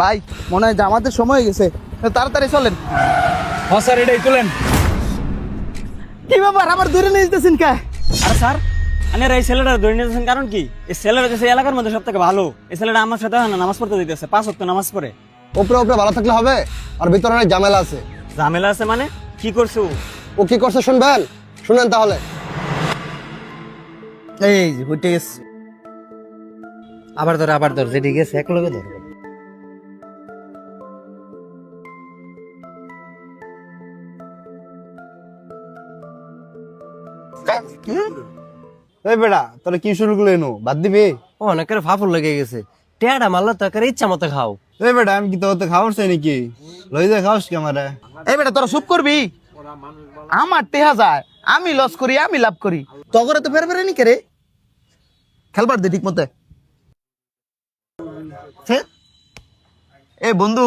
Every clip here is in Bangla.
ভাই মনে হয় জামাতের সময় হয়ে গেছে, তাড়াতাড়ি চলেন। হ্যাঁ স্যার, এটাই তুলেন। কি ব্যাপার আবার দূরে নিয়ে যেতেছেন কে? আরে স্যার, আনের এই ছেলেটা ধরে নিয়েছেন কারণ কি? এই ছেলেটা যে এলাকার মধ্যে সব থেকে ভালো। এই ছেলেটা আমার সাথে হয় না, নামাজ পড়তে দিতেছে, 5 ওয়াক্ত নামাজ পড়ে। উপরে উপরে ভালো থাকলে হবে, আর ভিতরে অনেক ঝামেলা আছে। ঝামেলা আছে মানে? কি করছে ও? ও কি করছে শুনবেন? শুনেন তাহলে। এই যে হইতে গেছে। আবার ধর যেটি গেছে এক লগে ধর। এই বেটা তোরা কি শুরু করলে এনো বাদ দিবি? ও অনেকের ফাফুল লেগে গেছে। টেয়াটা মারলে তো একের ইচ্ছা মতো খাও। এই বেটা আমি কি তোতে খাওয়ার চাই নাকি? লই যা খাওয়াস কি আমারে? এই বেটা তোরা চুপ করবি। আমার টেহা যায়, আমি লস করি, আমি লাভ করি, তগরে তো ফের ফেরে নি কে রে? খেলবার দে ঠিক মতে। এ বন্ধু,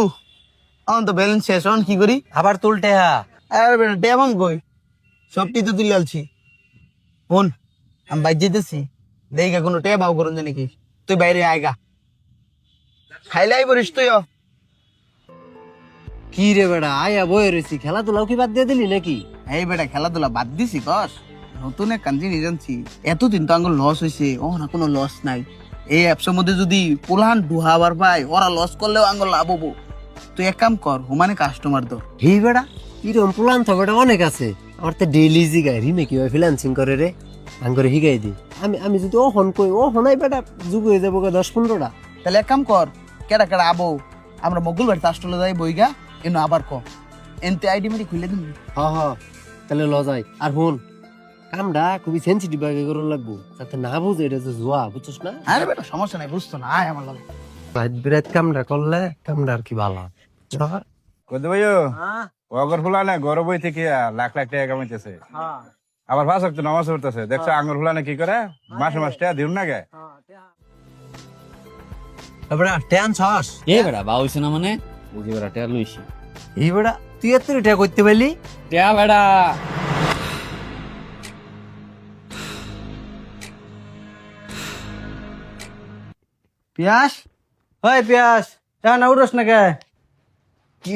আমার তো ব্যালেন্স শেষ, এখন কি করি? আবার তুল টেহা। আরে বেটা টেমন কই, সবটি তো তুলে আলছি। ফোন আমি বাইর যেতেছি, দেখি কোনো টেয়া বাউ করুন জানি কি, তুই বাইরে আয়গা খাইলে আই বলিস তুই। কি রে বেড়া আয়া বয়ে রয়েছি, খেলাধুলাও কি বাদ দিয়ে দিলি নাকি? এই বেটা খেলাধুলা বাদ দিছি কস? নতুন এক কাঞ্জি নিয়ে জানছি, এতদিন তো আঙ্গুল লস হয়েছে, ও না কোনো লস নাই। এই অ্যাপসের মধ্যে যদি পোলান ডুহাবার পায়, ওরা লস করলেও আঙ্গুল লাভ হবো। তুই এক কাম কর, হুমানে কাস্টমার ধর। হেই বেড়া এরকম প্লান তো বেটা অনেক আছে। আমার তো ডেইলি জিগায় রিমে কিভাবে ফ্রিল্যান্সিং করে রে, আঙ্গরে হিগাই দি। আমি যদি ও হন কই, ও হনাই বেটা যুগ হয়ে যাবো 10-15টা। তাহলে এক কাম কর, কেডা কেডা আবো, আমরা মঙ্গলবার তাস্টলে যাই বইগা, এনো আবার ক এনতে আইডি মেডি খুলে দিন। হ তাহলে ল যাই। আর হুন, কামটা খুবই সেন্সিটিভ আগে করে লাগবো, যাতে না বুঝে এটা যে জুয়া, বুঝছস না? আরে বেটা সমস্যা নাই, বুঝতো না, আয় আমার লাগে। রাত বিরাত কামটা করলে কামটা আর কি ভালো। কইতে ভাইও অগর ফুলানে ঘর বই থেকে লাখ লাখ টাকা কামাইতেছে, আবার 5 ওয়াক্ত নামাজ পড়তেছে। দেখছো আঙ্গুর ফুলানে কি করে? মাসে মাস টাকা দিন না গে। বেড়া টেন ছস এ বেটা বা হইছে না মানে? বুঝি বেটা টেয়া লইছি। এই বেড়া তুই এত এটা করতে পারলি? টেয়া বেটা পিয়াস, হয় পিয়াস, তা না উঠোস না কে? কি